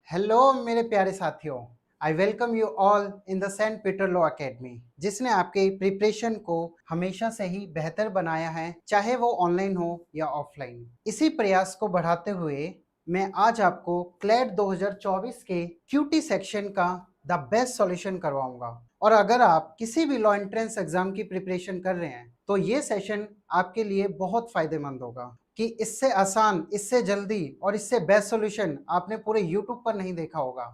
Hello मेरे प्यारे साथियों। I welcome you all in the Saint Peter law academy, जिसने आपके प्रिपरेशन को हमेशा से ही बेहतर बनाया है, चाहे वो ऑनलाइन हो या ऑफलाइन। इसी प्रयास को बढ़ाते हुए मैं आज आपको क्लैट 2024 के क्यूटी सेक्शन का द बेस्ट सॉल्यूशन करवाऊंगा। और अगर आप किसी भी लॉ एंट्रेंस एग्जाम की प्रिपरेशन कर रहे हैं तो ये सेशन आपके लिए बहुत फायदेमंद होगा कि इससे आसान, इससे जल्दी और इससे बेस्ट सॉल्यूशन आपने पूरे यूट्यूब पर नहीं देखा होगा।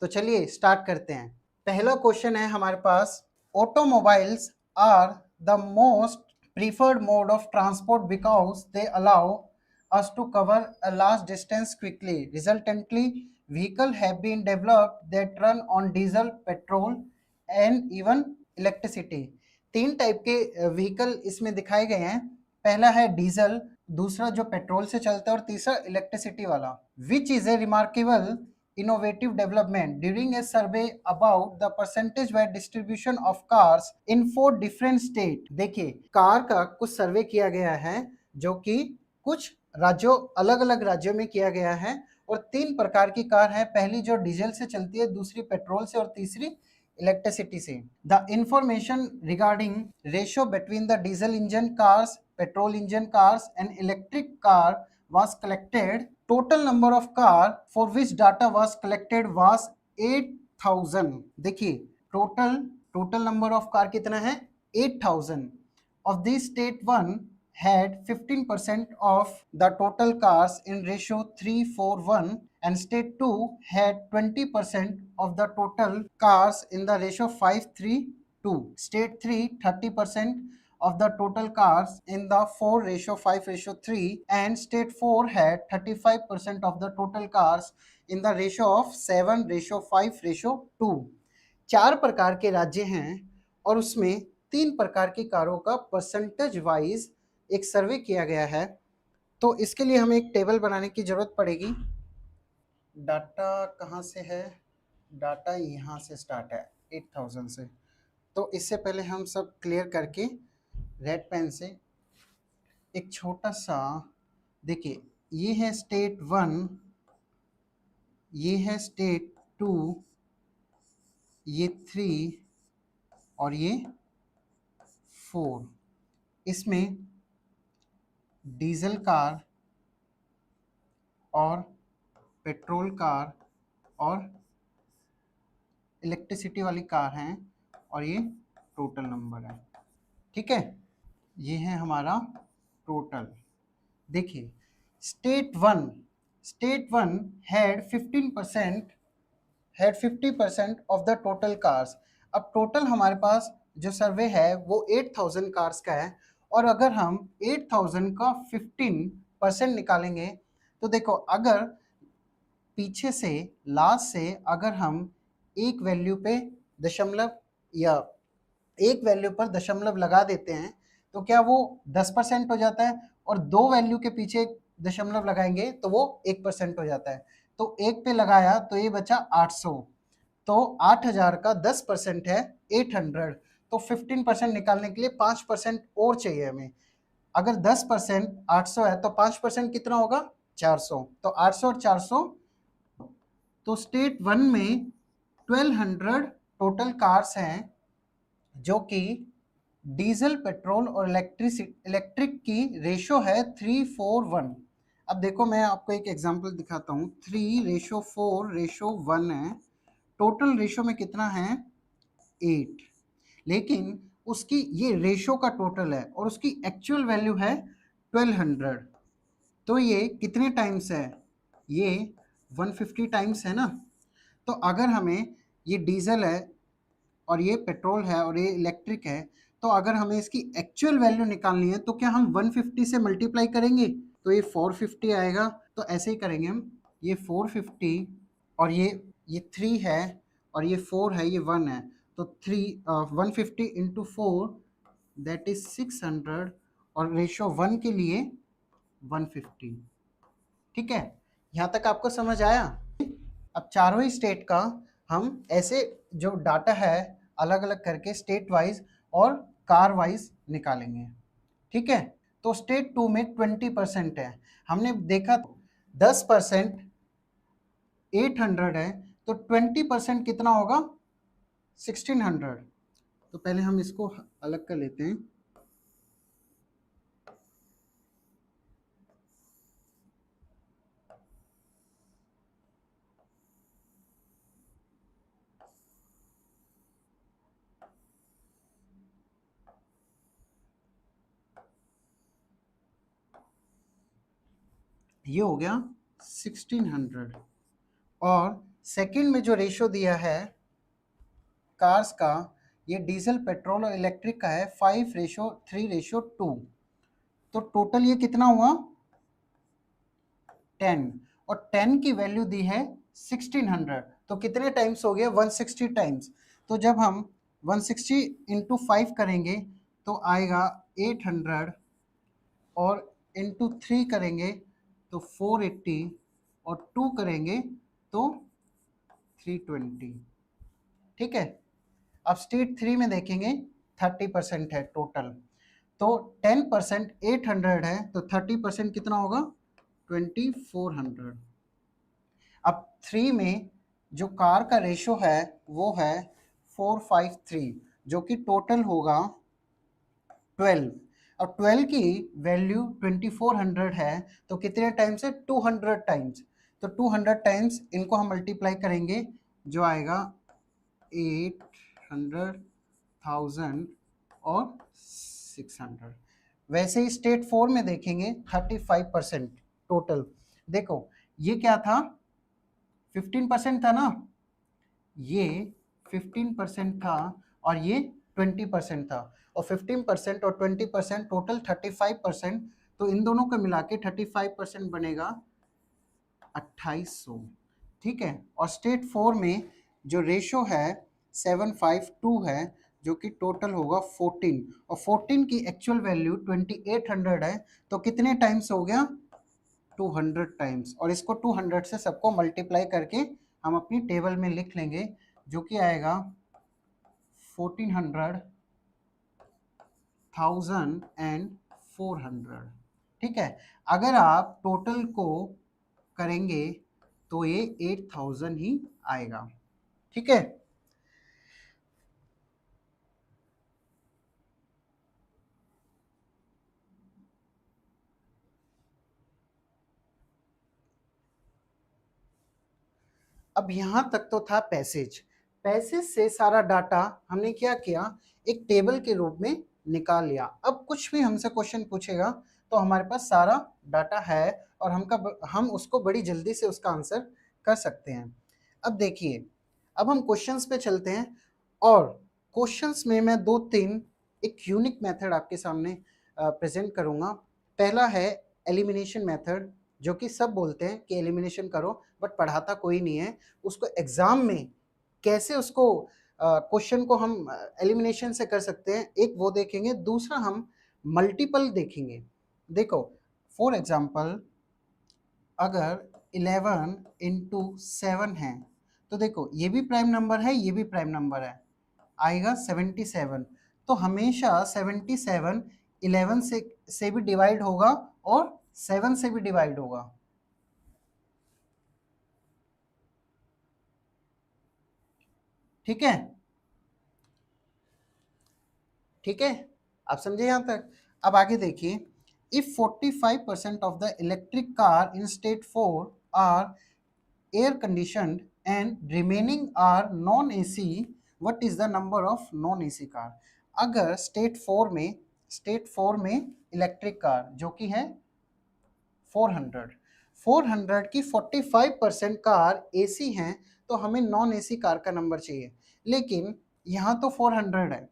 तो चलिए स्टार्ट करते हैं। पहला क्वेश्चन है हमारे पास, automobiles are the most preferred mode of transport because they allow us to cover a large distance quickly. Resultantly, vehicles have been developed that run on diesel, petrol and even electricity. तीन type के vehicle इसमें दिखाए गए हैं। पहला है diesel, दूसरा जो पेट्रोल से चलता है और तीसरा इलेक्ट्रिसिटी वाला। Which is a remarkable innovative development during a survey about the percentage wide distribution of cars in 4 different states। देखिए, कार का कुछ सर्वे किया गया है जो कि कुछ राज्यों, अलग अलग राज्यों में किया गया है, और 3 प्रकार की कार है। पहली जो डीजल से चलती है, दूसरी पेट्रोल से और तीसरी इलेक्ट्रिसिटी से। The information regarding ratio between the diesel engine cars, petrol engine cars and electric car was collected. Total number of car for which data was collected was 8,000। देखिए, टोटल नंबर ऑफ कार कितना है? 8,000। of these, state 1 had 15% of the total cars in ratio 3:1 and state 2 had 20% of the total cars in the ratio 5:2, state 3 30% of the total cars in the 4:5:3, and state 4 had 35% of the total cars in the ratio of 7:5:2। 4 प्रकार के राज्य हैं और उसमें 3 प्रकार की कारों का परसेंटेज वाइज एक सर्वे किया गया है। तो इसके लिए हमें एक टेबल बनाने की जरूरत पड़ेगी। डाटा कहाँ से है? डाटा यहाँ से स्टार्ट है, 8,000 से। तो इससे पहले हम सब क्लियर करके रेड पेन से एक छोटा सा, देखिए, ये है स्टेट 1, ये है स्टेट 2, ये 3 और ये 4। इसमें डीजल कार और पेट्रोल कार और इलेक्ट्रिसिटी वाली कार हैं, और ये टोटल नंबर है। ठीक है, ये है हमारा टोटल। देखिए, state one had 50% of the total cars. अब टोटल हमारे पास जो सर्वे है वो 8,000 कार्स का है, और अगर हम 8,000 का 15% निकालेंगे तो देखो, अगर पीछे से लास्ट से अगर हम एक वैल्यू पे दशमलव या एक वैल्यू पर दशमलव लगा देते हैं तो क्या वो 10% हो जाता है, और 2 वैल्यू के पीछे दशमलव लगाएंगे तो वो 1% हो जाता है। तो एक पे लगाया तो ये बचा 800। तो 8,000 का 10% है 800। तो 15% निकालने के लिए 5% और चाहिए हमें। अगर 10% 800 है तो 5% कितना होगा? 400। तो 800 और 400, तो स्टेट 1 में 1200 टोटल कार्स हैं जो कि डीजल, पेट्रोल और इलेक्ट्रिक की रेशो है 3:1। अब देखो, मैं आपको एक एग्जांपल दिखाता हूँ। 3:4:1 है। टोटल रेशो में कितना है? 8। लेकिन उसकी ये रेशो का टोटल है और उसकी एक्चुअल वैल्यू है 1200। तो ये कितने टाइम्स है? ये 150 टाइम्स है ना। तो अगर हमें, ये डीजल है और ये पेट्रोल है और ये इलेक्ट्रिक है, तो अगर हमें इसकी एक्चुअल वैल्यू निकालनी है तो क्या हम 150 से मल्टीप्लाई करेंगे तो ये 450 आएगा। तो ऐसे ही करेंगे हम, ये 450 और ये 3 है और ये 4 है, ये 1 है। तो 150 इंटू 4 दैट इज 600, और रेशो 1 के लिए 150। ठीक है, यहाँ तक आपको समझ आया? अब चारों ही स्टेट का हम ऐसे जो डाटा है अलग अलग करके स्टेट वाइज और कार वाइज निकालेंगे। ठीक है, तो स्टेट 2 में 20% है। हमने देखा 10% 800 है, तो 20% कितना होगा? 1600। तो पहले हम इसको अलग कर लेते हैं। ये हो गया 1600। और सेकंड में जो रेशो दिया है कार्स का, ये डीजल, पेट्रोल और इलेक्ट्रिक का है 5:3:2। तो टोटल ये कितना हुआ? 10। और 10 की वैल्यू दी है 1600। तो कितने टाइम्स हो गया? 160 टाइम्स। तो जब हम 160 इंटू 5 करेंगे तो आएगा 800, और इंटू 3 करेंगे तो 480, और 2 करेंगे तो 320। ठीक है। अब स्टेट 3 में देखेंगे 30% है टोटल। तो 10% 800 है, तो 30% कितना होगा? 2400। अब 3 में जो कार का रेशो है वो है 453, जो कि टोटल होगा 12। और 12 की वैल्यू 2400 है, तो कितने टाइम्स है? 200 टाइम्स। तो 200 टाइम्स इनको हम मल्टीप्लाई करेंगे, जो आएगा 800, 1000 और 600। वैसे ही स्टेट 4 में देखेंगे 35% टोटल। देखो ये क्या था? 15% था ना, ये 15% था, और ये 20% था। और 15% और 20% टोटल 35%। तो इन दोनों को मिला के 35% बनेगा 2800। ठीक है। और स्टेट 4 में जो रेशो है 752 है, जो कि टोटल होगा 14। और 14 की एक्चुअल वैल्यू 2800 है, तो कितने टाइम्स हो गया? 200 टाइम्स। और इसको 200 से सबको मल्टीप्लाई करके हम अपनी टेबल में लिख लेंगे, जो कि आएगा 1400, 1000 एंड 400। ठीक है। अगर आप टोटल को करेंगे तो ये 8000 ही आएगा। ठीक है। अब यहां तक तो था पैसेज। पैसेज से सारा डाटा हमने क्या किया? एक टेबल के रूप में निकाल लिया। अब कुछ भी हमसे क्वेश्चन पूछेगा तो हमारे पास सारा डाटा है, और हम उसको बड़ी जल्दी से उसका आंसर कर सकते हैं। अब देखिए, अब हम क्वेश्चंस पे चलते हैं। और क्वेश्चंस में मैं दो तीन एक यूनिक मेथड आपके सामने प्रेजेंट करूंगा। पहला है एलिमिनेशन मेथड, जो कि सब बोलते हैं कि एलिमिनेशन करो, बट पढ़ाता कोई नहीं है। उसको एग्जाम में कैसे उसको क्वेश्चन को हम एलिमिनेशन से कर सकते हैं, एक वो देखेंगे। दूसरा हम मल्टीपल देखेंगे। देखो फॉर एग्जांपल, अगर 11 इंटू 7 है, तो देखो ये भी प्राइम नंबर है, ये भी प्राइम नंबर है, आएगा 77। तो हमेशा 77 11 से भी डिवाइड होगा और 7 से भी डिवाइड होगा। ठीक है। ठीक है, आप समझे यहां तक? अब आगे देखिए, if 45% of the electric car in state 4 are air conditioned and remaining are non AC, what is the number of non AC car? अगर स्टेट 4 में इलेक्ट्रिक कार जो कि है 400, 400 की 45% कार एसी हैं, तो हमें नॉन एसी कार का नंबर चाहिए। लेकिन यहाँ तो 400 है,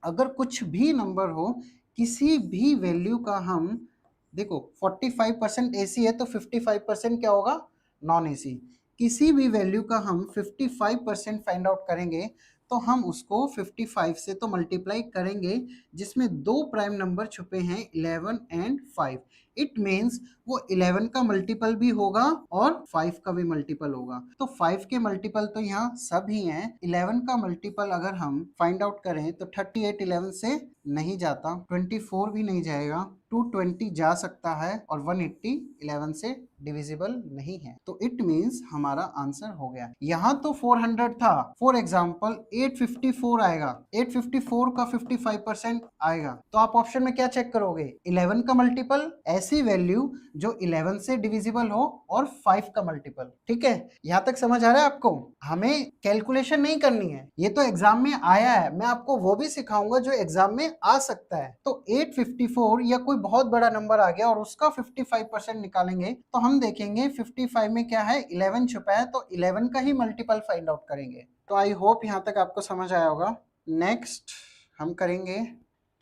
अगर कुछ भी नंबर हो, किसी भी वैल्यू का हम, देखो 45% एसी है तो 55% क्या होगा? Non AC. किसी भी वैल्यू का हम 55% फाइंड आउट करेंगे, तो हम उसको 55 से तो मल्टीप्लाई करेंगे, जिसमें दो प्राइम नंबर छुपे हैं 11 एंड 5। इट मीन्स वो 11 का मल्टीपल भी होगा और 5 का भी मल्टीपल होगा। तो 5 के मल्टीपल तो यहाँ सब ही हैं। 11 का मल्टीपल अगर हम फाइंड आउट करें तो 38 11 से नहीं जाता, 24 भी नहीं जाएगा, 220 जा सकता है और 180 11 से डिविजिबल नहीं है। तो इट मीन्स हमारा आंसर हो गया। यहाँ तो 400 था, फॉर एग्जाम्पल 854 आएगा, 854 का 55% आएगा। तो आप ऑप्शन में क्या चेक करोगे? 11 का मल्टीपल, ऐसी वैल्यू जो 11 से डिविजिबल हो और 5 का मल्टीपल। ठीक है, यहाँ तक समझ आ रहा है आपको? हमें कैलकुलेशन नहीं करनी है, ये तो एग्जाम में आया है, मैं आपको वो भी सिखाऊंगा जो एग्जाम में आ सकता है। तो 854 या कोई बहुत बड़ा नंबर आ गया और उसका 55% निकालेंगे तो हम देखेंगे 55 में क्या है, 11 छुपा है, तो 11 का ही मल्टीपल फाइंड आउट करेंगे। तो आई होप यहाँ तक आपको समझ आया होगा। नेक्स्ट हम करेंगे,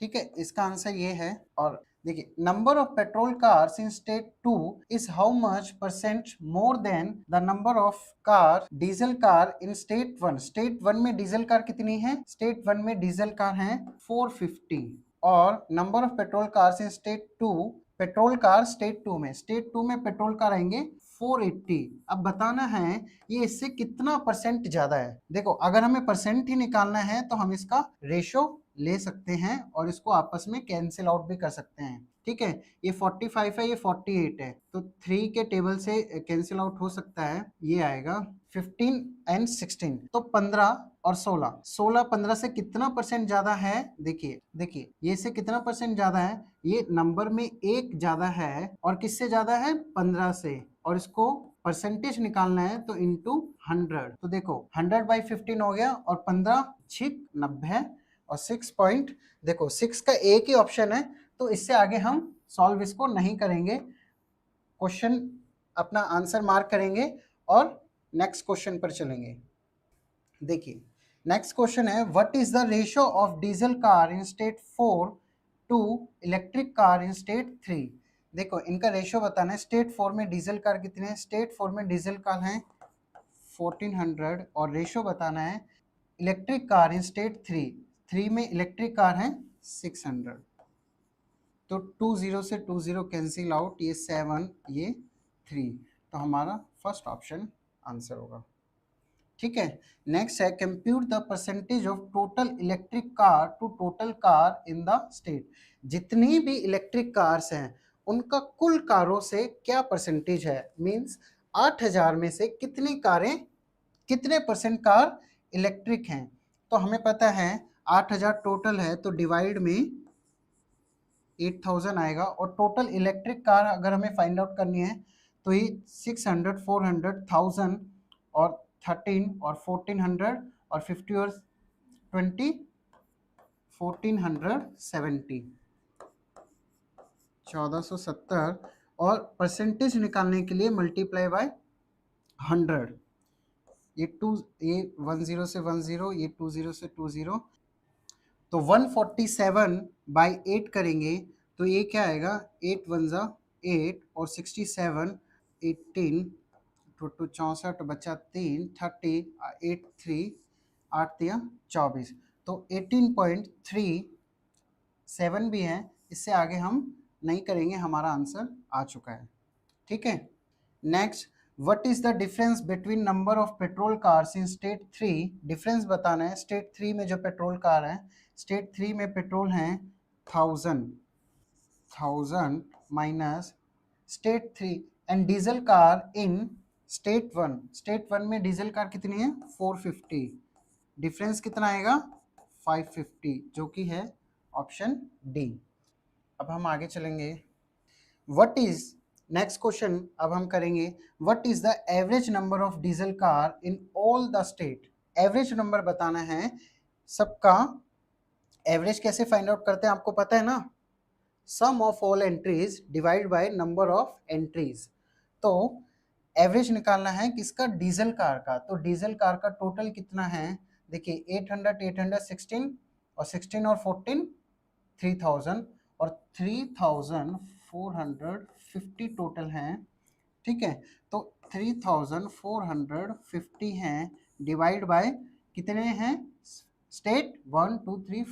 ठीक है, इसका आंसर ये है। और देखिए, number of petrol cars in state 2 is how much percent more than the number of car diesel car in state 1। State 1 में डीजल कार कितनी है? स्टेट 1 में डीजल कार है 450। और number of petrol cars in state 2, petrol car state 2 में, state 2 में petrol car आएंगे 480। अब बताना है ये इससे कितना परसेंट ज्यादा है। देखो, अगर हमें परसेंट ही निकालना है तो हम इसका रेशो ले सकते हैं और इसको आपस में कैंसिल आउट भी कर सकते हैं। ठीक है, ये 45 है, ये 48 है, तो 3 के टेबल से कैंसिल आउट हो सकता है। ये आएगा 15 एंड 16, तो 15 और 16, 16 15 से कितना परसेंट ज्यादा है? देखिए देखिए, ये से कितना परसेंट ज्यादा है? ये नंबर में एक ज्यादा है और किससे ज्यादा है? 15 से। और इसको परसेंटेज निकालना है तो इंटू 100। तो देखो 100/15 हो गया और 15 छिक 90 और 6 पॉइंट, देखो 6 का एक ही ऑप्शन है, तो इससे आगे हम सॉल्व इसको नहीं करेंगे। क्वेश्चन अपना आंसर मार्क करेंगे और नेक्स्ट क्वेश्चन पर चलेंगे। देखिए, नेक्स्ट क्वेश्चन है, what is the ratio of diesel car in state 4 to electric car in state 3। देखो, इनका रेशियो बताना है। स्टेट 4 में डीजल कार कितने हैं? स्टेट 4 में डीजल कार हैं 1400 और रेशियो बताना है इलेक्ट्रिक कार इन स्टेट 3 में इलेक्ट्रिक कार हैं 600। तो 20 से 20 कैंसिल आउट, ये 7 ये 3, तो हमारा फर्स्ट ऑप्शन आंसर होगा। ठीक है, नेक्स्ट है, compute the percentage of total electric car to total car in the state. जितनी भी इलेक्ट्रिक कार्स हैं उनका कुल कारों से क्या परसेंटेज है? मींस 8000 में से कितनी कारें, कितने परसेंट कार इलेक्ट्रिक हैं? तो हमें पता है 8000 टोटल है, तो डिवाइड में 8000 आएगा। और टोटल इलेक्ट्रिक कार अगर हमें फाइंड आउट करनी है तो ये 600 400 1000 और 13 और 1400 और 50 और 20 1470 1470। और परसेंटेज निकालने के लिए मल्टीप्लाई बाय 100। ये 10 से 10, ये 20 से 20, तो 147/8 करेंगे तो ये क्या आएगा? 8 1 जा 8 और 67 18, टू 64 बचा 3 30 8 3 8 3 24, तो 18.37 भी है। इससे आगे हम नहीं करेंगे, हमारा आंसर आ चुका है। ठीक है, next, what is the difference between number of petrol cars in state 3। Difference बताना है। स्टेट 3 में जो पेट्रोल कार है, स्टेट 3 में पेट्रोल हैं 1000 minus state 3 and diesel car in state 1। State 1 में डीजल कार कितनी है? 450। डिफरेंस कितना आएगा? 550, जो कि है ऑप्शन डी। अब हम आगे चलेंगे। व्हाट इज, नेक्स्ट क्वेश्चन अब हम करेंगे, what is the average number of diesel car in all the state. Average number बताना है सबका। एवरेज कैसे फाइंड आउट करते हैं आपको पता है ना? Sum of all entries divide by number of entries. तो एवरेज निकालना है किसका? डीजल कार का। तो डीजल कार का टोटल कितना है? देखिए 800 800 16 और 16 और 14 3000 और 3450 टोटल हैं। ठीक है, तो 3450 हैं डिवाइड बाय कितने हैं? स्टेट 1 2 3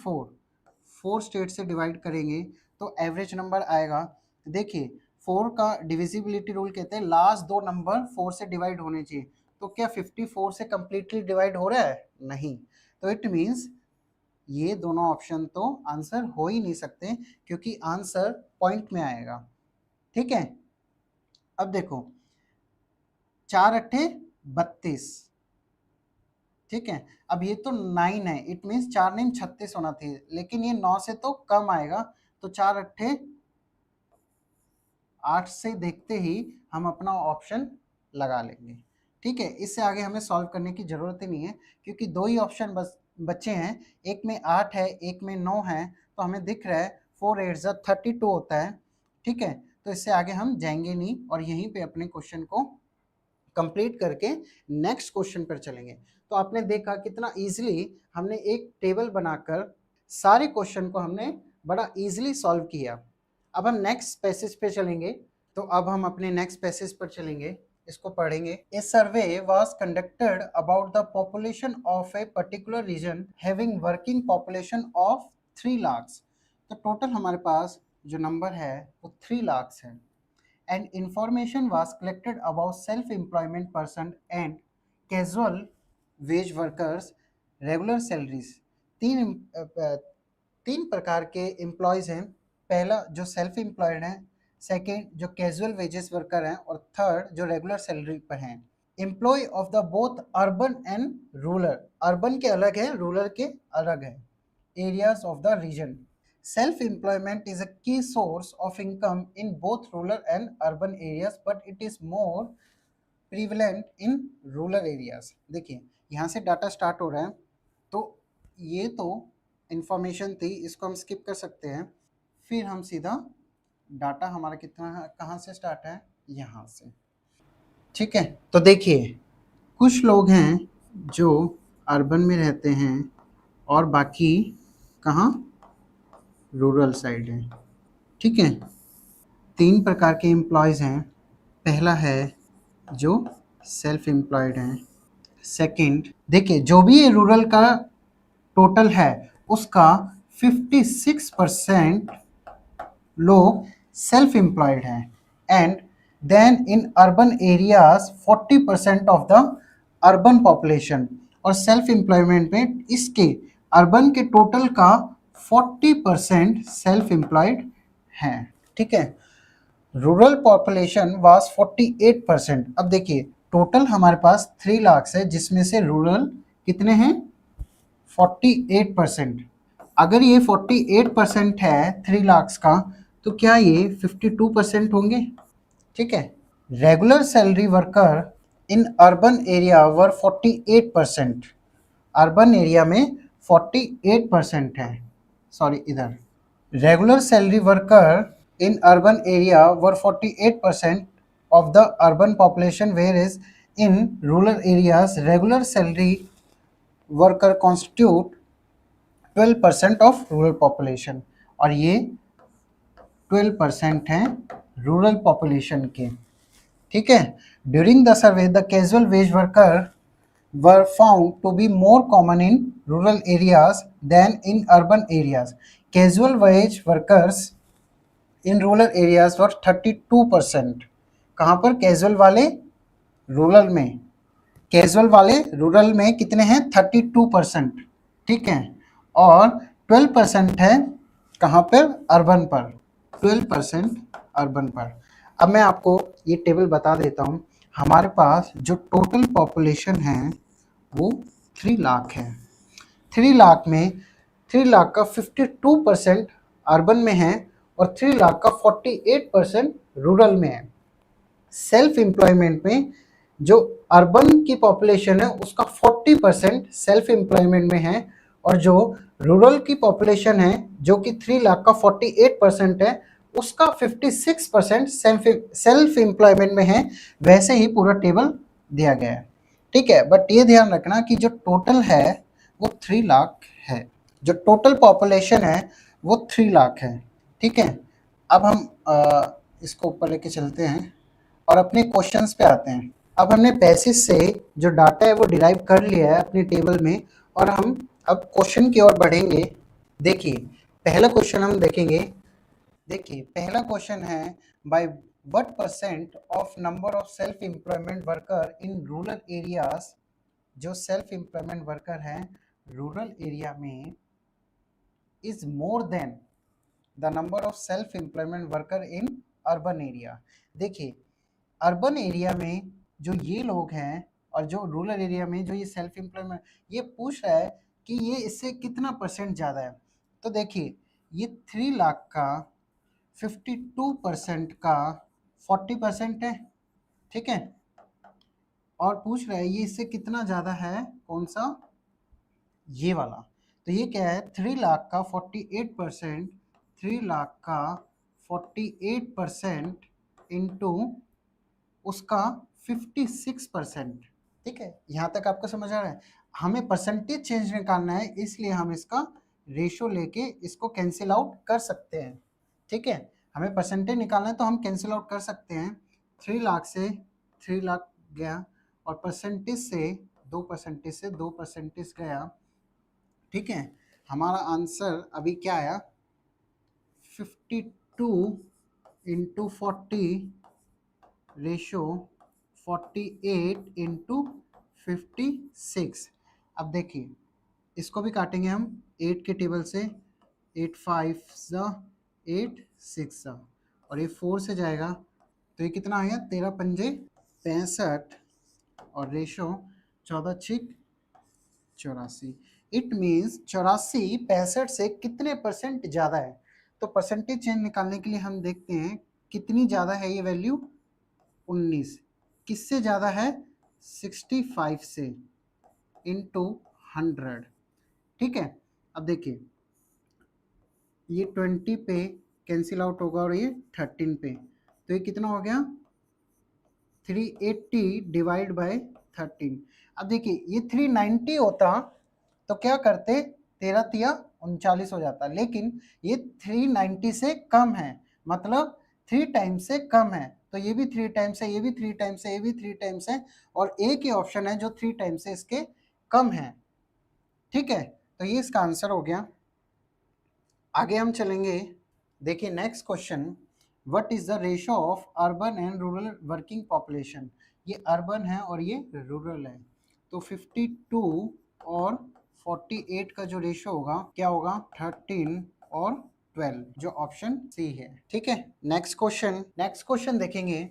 4 स्टेट से डिवाइड करेंगे तो एवरेज नंबर आएगा। देखिए 4 का डिविजिबिलिटी रूल कहते हैं लास्ट दो नंबर 4 से डिवाइड होने चाहिए। तो क्या 54 से कंप्लीटली डिवाइड हो रहा है? नहीं। तो इट मीन्स ये दोनों ऑप्शन तो आंसर हो ही नहीं सकते, क्योंकि आंसर पॉइंट में आएगा। ठीक है, अब देखो 4 अट्ठे 32, ठीक है। अब ये तो 9 है, इट मीन्स 4 9 36 होना थी, लेकिन ये 9 से तो कम आएगा, तो 4 अट्ठे 8 से देखते ही हम अपना ऑप्शन लगा लेंगे। ठीक है, इससे आगे हमें सॉल्व करने की जरूरत ही नहीं है, क्योंकि दो ही ऑप्शन बस बच्चे हैं, एक में 8 है एक में 9 है, तो हमें दिख रहा है 4 8 32 होता है। ठीक है, तो इससे आगे हम जाएंगे नहीं और यहीं पे अपने क्वेश्चन को कंप्लीट करके नेक्स्ट क्वेश्चन पर चलेंगे। तो आपने देखा कितना इजीली हमने एक टेबल बनाकर सारे क्वेश्चन को हमने बड़ा इजीली सॉल्व किया। अब हम नेक्स्ट पैसेज पे चलेंगे, तो अब हम अपने नेक्स्ट पैसेज पर चलेंगे, इसको पढ़ेंगे। A survey was conducted about the population of a particular region having working population of 3 lakh. तो टोटल हमारे पास जो नंबर है वो 3 लाख है। And information was collected about self employment person and casual wage workers regular salaries. तीन प्रकार के employees हैं। पहला जो सेल्फ एम्प्लॉयड है, सेकेंड जो कैजुअल वेजेस वर्कर हैं, और थर्ड जो रेगुलर सैलरी पर हैं। Employ of the both urban and rural, urban के अलग है रूरल के अलग है, areas of the region. Self employment is a key source of income in both rural and urban areas, but it is more prevalent in rural areas. देखिए यहाँ से data start हो रहा है, तो ये तो इंफॉर्मेशन थी, इसको हम स्किप कर सकते हैं। फिर हम सीधा डाटा हमारा कितना है, कहाँ से स्टार्ट है, यहाँ से। ठीक है, तो देखिए कुछ लोग हैं जो अर्बन में रहते हैं और बाकी कहाँ, रूरल साइड है। ठीक है, 3 प्रकार के एम्प्लॉयज़ हैं। पहला है जो सेल्फ एम्प्लॉयड हैं। सेकंड, देखिए जो भी ये रूरल का टोटल है उसका 56% लोग सेल्फ एम्प्लॉयड हैं। And then in urban areas 40% of the urban population, और सेल्फ एम्प्लॉयमेंट में इसके अर्बन के टोटल का 40% सेल्फ एम्प्लॉयड हैं। ठीक है, रूरल पॉपुलेशन वाज 48%। अब देखिए टोटल हमारे पास 3 लाख है, जिसमें से रूरल कितने हैं, 48%। अगर ये 48% है 3 लाख का, तो क्या ये 52% होंगे? ठीक है, regular salary worker in urban area were 48%, urban area में 48% है, सॉरी इधर regular salary worker in urban area were 48% of the urban population, whereas in rural areas regular salary worker constitute 12% of rural population, और ये 12% हैं rural population के। ठीक है, during the survey the casual wage worker were found to be more common in rural areas than in urban areas. Casual wage workers in rural areas for 32%। कहाँ पर, casual वाले rural में, casual वाले rural में कितने हैं, 32%। ठीक है, और 12% है कहाँ पर, अर्बन पर, 12% अर्बन पर। अब मैं आपको ये टेबल बता देता हूँ। हमारे पास जो टोटल पॉपुलेशन है वो 3 लाख है। 3 लाख में 3 लाख का 52% अर्बन में है और 3 लाख का 48% रूरल में है। सेल्फ एम्प्लॉयमेंट में जो अर्बन की पॉपुलेशन है उसका 40% सेल्फ एम्प्लॉयमेंट में है, और जो रूरल की पॉपुलेशन है जो कि 3 लाख का 48% है उसका 56% सेल्फ एम्प्लॉयमेंट में है। वैसे ही पूरा टेबल दिया गया है। ठीक है, बट ये ध्यान रखना कि जो टोटल है वो 3 लाख है, जो टोटल पॉपुलेशन है वो 3 लाख है। ठीक है, अब हम इसको ऊपर लेके चलते हैं और अपने क्वेश्चंस पे आते हैं। अब हमने पैसेज से जो डाटा है वो डिराइव कर लिया है अपनी टेबल में, और हम अब क्वेश्चन की ओर बढ़ेंगे। देखिए पहला क्वेश्चन हम देखेंगे। देखिए पहला क्वेश्चन है, bye what percent of number of self employment worker in rural areas, जो सेल्फ एम्प्लॉयमेंट वर्कर हैं रूरल एरिया में, is more than the number of self employment worker in urban area. देखिए urban area में जो ये लोग हैं और जो रूरल एरिया में जो ये सेल्फ एम्प्लॉयमेंट, ये पूछ रहा है कि ये इससे कितना परसेंट ज़्यादा है। तो देखिए ये 3 लाख का 52% का 40% है, ठीक है, और पूछ रहा है ये इससे कितना ज़्यादा है, कौन सा, ये वाला। तो ये क्या है, 3 लाख का 48%, 3 लाख का 48% इंटू उसका 56%, ठीक है। यहाँ तक आपको समझ आ रहा है। हमें परसेंटेज चेंज निकालना है, इसलिए हम इसका रेशो लेके इसको कैंसिल आउट कर सकते हैं, ठीक है। हमें परसेंटेज निकालना है तो हम कैंसिल आउट कर सकते हैं। 3 लाख से 3 लाख गया और परसेंटेज से 2% गया, ठीक है। हमारा आंसर अभी क्या आया, 52 इंटू 40 रेशो 48 इंटू 56। अब देखिए इसको भी काटेंगे हम 8 के टेबल से, 8 5 ज़ा 8 6 ज़ा, और ये 4 से जाएगा तो ये कितना आ गया, 13 पंजे 65 और रेशो 14 छिक 84। इट मीन्स 84 65 से कितने परसेंट ज़्यादा है। तो परसेंटेज चेंज निकालने के लिए हम देखते हैं कितनी ज़्यादा है ये वैल्यू, 19 किससे ज़्यादा है, 65 से इंटू 100, ठीक है। अब देखिए ये 20 पे कैंसिल आउट होगा और ये 13 पे, तो ये कितना हो गया, 380 डिवाइड बाय 13। अब देखिए ये 390 होता तो क्या करते, 13 तिया 39 हो जाता, लेकिन ये 390 से कम है, मतलब 3 टाइम्स से कम है, तो ये भी 3 टाइम्स है, ये भी 3 टाइम्स है, ये भी 3 टाइम्स है, और एक ही ऑप्शन है जो 3 टाइम्स से इसके कम है, ठीक है। तो ये इसका आंसर हो गया। आगे हम चलेंगे, देखिए next question, what is the ratio of urban and rural working population. ये अर्बन है और ये रूरल है, तो 52 और 48 का जो रेशो होगा क्या होगा, 13 और 12, जो ऑप्शन सी है, ठीक है। नेक्स्ट क्वेश्चन देखेंगे,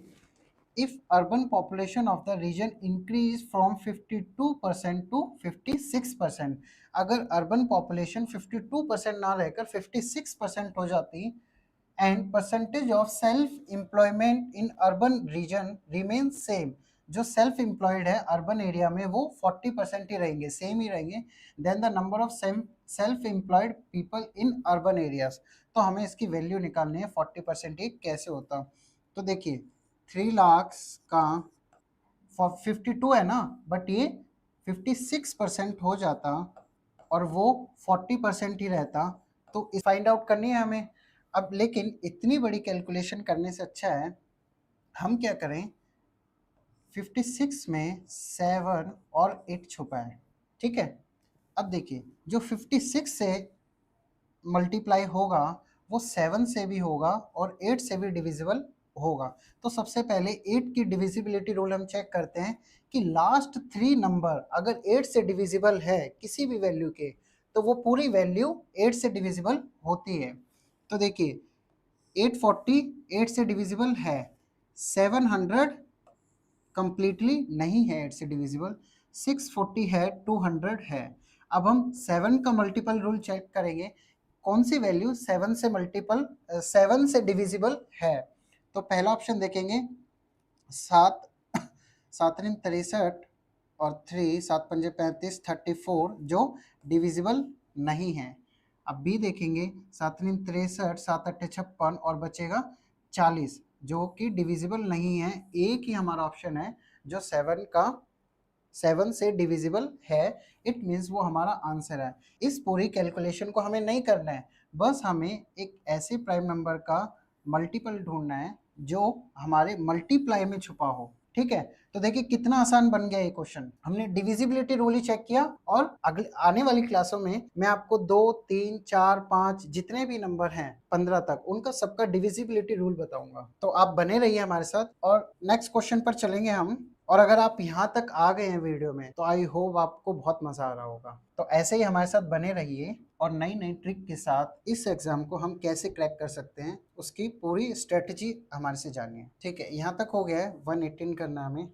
if urban population of the region increase from 52% to 56%, अगर अर्बन पॉपुलेशन 52% ना रहकर 56% हो जाती and percentage of self employment in urban region remain same, जो सेल्फ एम्प्लॉयड है अर्बन एरिया में वो 40% ही रहेंगे, सेम ही रहेंगे, then the number of self employed people in urban areas. तो हमें इसकी वैल्यू निकालनी है 40% ही कैसे होता। तो देखिए 3 लाख का 52 है ना, बट ये 56% हो जाता और वो 40% ही रहता, तो फाइंड आउट करनी है हमें। अब लेकिन इतनी बड़ी कैलकुलेशन करने से अच्छा है हम क्या करें, 56 में 7 और 8 छुपाएं, ठीक है। अब देखिए जो 56 से मल्टीप्लाई होगा वो 7 से भी होगा और 8 से भी डिविजिबल होगा। तो सबसे पहले 8 की डिविजिबिलिटी रूल हम चेक करते हैं कि लास्ट 3 नंबर अगर 8 से डिविजिबल है किसी भी वैल्यू के, तो वो पूरी वैल्यू 8 से डिविजिबल होती है। तो देखिए 840 8 से डिविजिबल है, 700 कंप्लीटली नहीं है 8 से डिविजिबल, 640 है, 200 है। अब हम 7 का मल्टीपल रूल चेक करेंगे, कौन सी वैल्यू 7 से मल्टीपल 7 से डिविजिबल है। तो पहला ऑप्शन देखेंगे 7 7 63 और 3 7 पंजे 35 34 जो डिविजिबल नहीं है। अब बी देखेंगे 7 63 7 8 56 और बचेगा 40 जो कि डिविजिबल नहीं है। एक ही हमारा ऑप्शन है जो 7 से डिविजिबल है, इट मीन्स वो हमारा आंसर है। इस पूरी कैलकुलेशन को हमें नहीं करना है, बस हमें एक ऐसे प्राइम नंबर का मल्टीपल ढूंढना है जो हमारे मल्टीप्लाई में छुपा हो, ठीक है, तो देखिए कितना आसान बन गया ये क्वेश्चन। हमने डिविजिबिलिटी रूल ही चेक किया और अगले आने वाली क्लासों में मैं आपको 2, 3, 4, 5 जितने भी नंबर हैं 15 तक उनका सबका डिविजिबिलिटी रूल बताऊंगा। तो आप बने रहिए हमारे साथ और नेक्स्ट क्वेश्चन पर चलेंगे हम। और अगर आप यहाँ तक आ गए हैं वीडियो में तो आई होप आपको बहुत मजा आ रहा होगा। तो ऐसे ही हमारे साथ बने रहिए और नई नई ट्रिक के साथ इस एग्जाम को हम कैसे क्रैक कर सकते हैं उसकी पूरी स्ट्रेटजी हमारे से जानिए। ठीक है, यहाँ तक हो गया है। 118 करना हमें।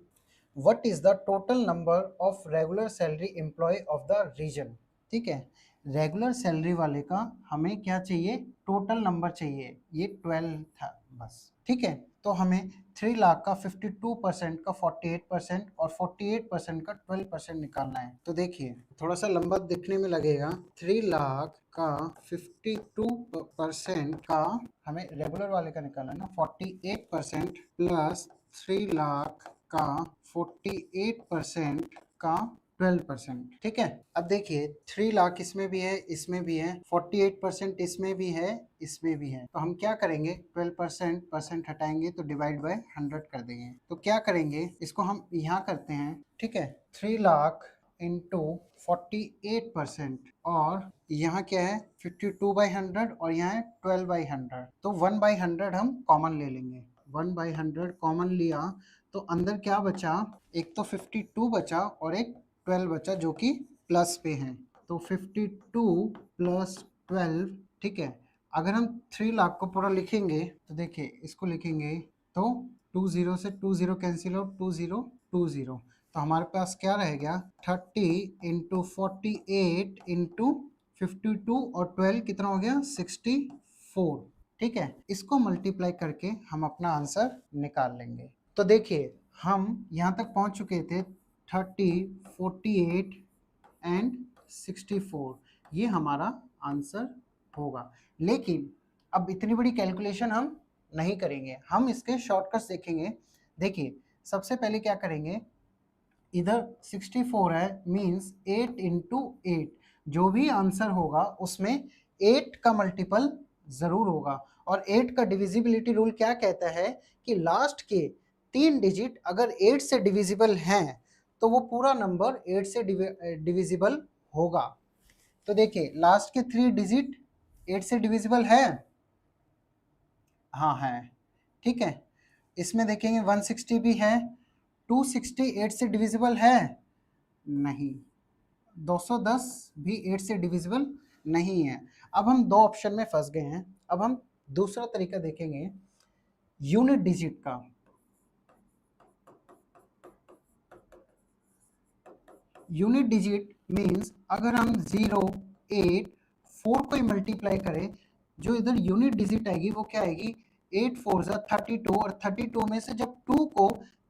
What is the total number of regular salary employ of the region. ठीक है, रेगुलर सैलरी वाले का हमें क्या चाहिए, टोटल नंबर चाहिए। ये 12 था बस। ठीक है, तो हमें 3 लाख का 52% का 48% और 48% का 12% निकालना है। तो देखिए थोड़ा सा लंबा दिखने में लगेगा। 3 लाख का 52% का हमें रेगुलर वाले का निकालना है ना, 48% प्लस 3 लाख का 48% का 12%। ठीक है, अब देखिए 3 लाख इसमें भी है, इसमें भी है, 48% इसमें भी है, इसमें भी है। तो हम क्या करेंगे, 12% हटाएंगे तो डिवाइड बाय 100 कर देंगे। तो क्या करेंगे, इसको हम यहाँ करते हैं। ठीक है, 3 लाख इंटू 48% और यहाँ क्या है 52/100 और यहाँ है 12/100। तो 1/100 हम कॉमन ले लेंगे। 1/100 कॉमन लिया तो अंदर क्या बचा, एक तो 52 बचा और एक 12 बचा जो कि प्लस पे है। तो 52 प्लस 12। ठीक है, अगर हम 3 लाख को पूरा लिखेंगे तो देखिए इसको लिखेंगे तो 2 से 2 कैंसिल आउट, 2 0 तो हमारे पास क्या रहेगा 30 इंटू 48 इंटू 52 और 12 कितना हो गया 64। ठीक है, इसको मल्टीप्लाई करके हम अपना आंसर निकाल लेंगे। तो देखिए हम यहाँ तक पहुँच चुके थे 30, 48 एंड 64, ये हमारा आंसर होगा। लेकिन अब इतनी बड़ी कैलकुलेशन हम नहीं करेंगे, हम इसके शॉर्टकट्स देखेंगे। देखिए सबसे पहले क्या करेंगे, इधर 64 है मींस 8 इंटू 8, जो भी आंसर होगा उसमें 8 का मल्टीपल जरूर होगा। और 8 का डिविजिबिलिटी रूल क्या कहता है कि लास्ट के 3 डिजिट अगर 8 से डिविजिबल हैं तो वो पूरा नंबर 8 से डिविजिबल होगा। तो देखिए लास्ट के 3 डिजिट 8 से डिविजिबल है, हाँ है। ठीक है, इसमें देखेंगे 160 भी है, 260 8 से डिविजिबल है नहीं, 210 भी 8 से डिविजिबल नहीं है। अब हम दो ऑप्शन में फंस गए हैं। अब हम दूसरा तरीका देखेंगे यूनिट डिजिट का। यूनिट डिजिट मींस अगर हम 0, 8, 4 को मल्टीप्लाई करें, जो इधर यूनिट डिजिट आएगी वो क्या आएगी 8 4 32 और 32 में से जब 2 को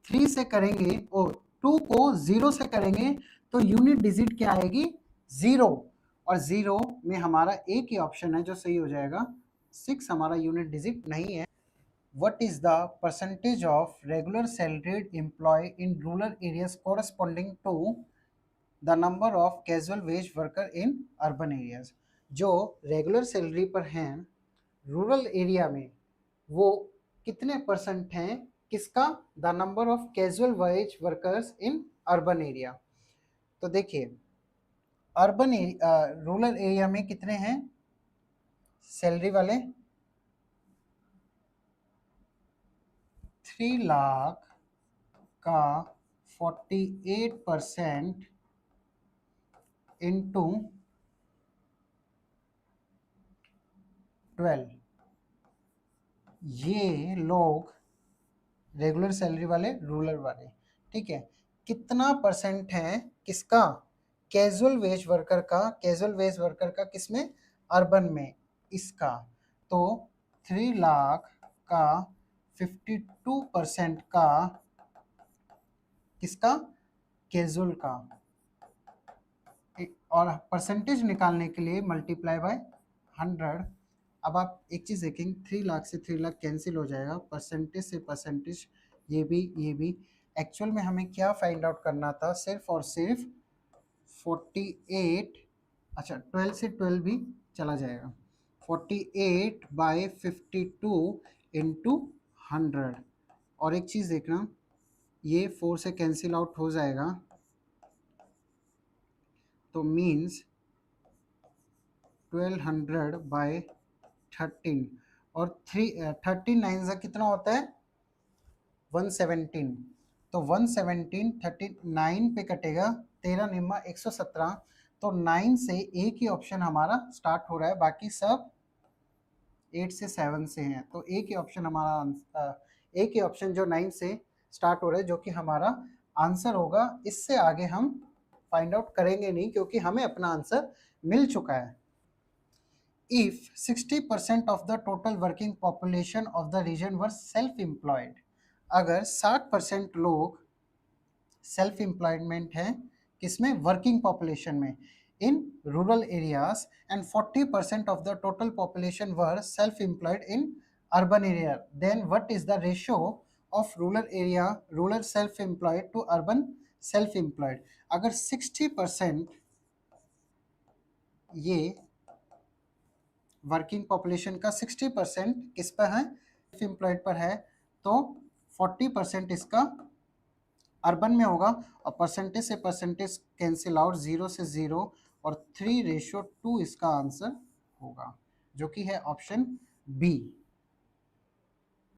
3 से करेंगे और 2 को 0 से करेंगे तो यूनिट डिजिट क्या आएगी 0। और 0 में हमारा एक ही ऑप्शन है जो सही हो जाएगा, 6 हमारा यूनिट डिजिट नहीं है। What is the percentage of regular salaried employee in rural areas corresponding to the number of casual wage worker in urban areas. जो रेगुलर सैलरी पर हैं रूरल एरिया में वो कितने परसेंट हैं, किसका, the number of casual wage workers in urban area. तो देखिए अर्बन रूरल एरिया में कितने हैं सैलरी वाले, 3 लाख का 48% इंटू 12, ये लोग रेगुलर सैलरी वाले रूरल वाले। ठीक है, कितना परसेंट है किसका, कैजुअल वेज वर्कर का, कैजुअल वेज वर्कर का किसमें, अर्बन में, इसका। तो 3 लाख का 52% का किसका, कैजुअल का। और परसेंटेज निकालने के लिए मल्टीप्लाई बाय 100। अब आप एक चीज़ देखेंगे 3 लाख से 3 लाख कैंसिल हो जाएगा, परसेंटेज से परसेंटेज, ये भी। एक्चुअल में हमें क्या फाइंड आउट करना था, सिर्फ और सिर्फ 48, अच्छा 12 से 12 भी चला जाएगा, 48/52 इंटू 100। और एक चीज़ देखना ये 4 से कैंसिल आउट हो जाएगा, तो मीन्स 1200 बाय 13, और 13 नाइन का कितना होता है 117, तो 117 39 पे कटेगा, 13 निम्मा 117, तो 9 से एक ही ऑप्शन हमारा स्टार्ट हो रहा है, बाकी सब 8 से 7 से हैं, तो एक ही ऑप्शन हमारा एक ही ऑप्शन जो 9 से स्टार्ट हो रहा है जो कि हमारा आंसर होगा। इससे आगे हम फाइंड आउट करेंगे नहीं क्योंकि हमें अपना आंसर मिल चुका है। If 60% of the total working population of the region were self-employed, अगर 60% लोग सेल्फ एम्प्लॉयमेंट है किसमें, वर्किंग पॉपुलेशन में, in rural areas, and 40% of the total population were self employed in urban area, then what is the ratio of rural area rural self employed to urban self employed. अगर 60% ये working population का 60% किस पर है, self employed पर है, तो 40% इसका अर्बन में होगा, और परसेंटेज से परसेंटेज कैंसिल आउट, 0 से 0, और 3:2 इसका आंसर होगा, जो कि है ऑप्शन बी।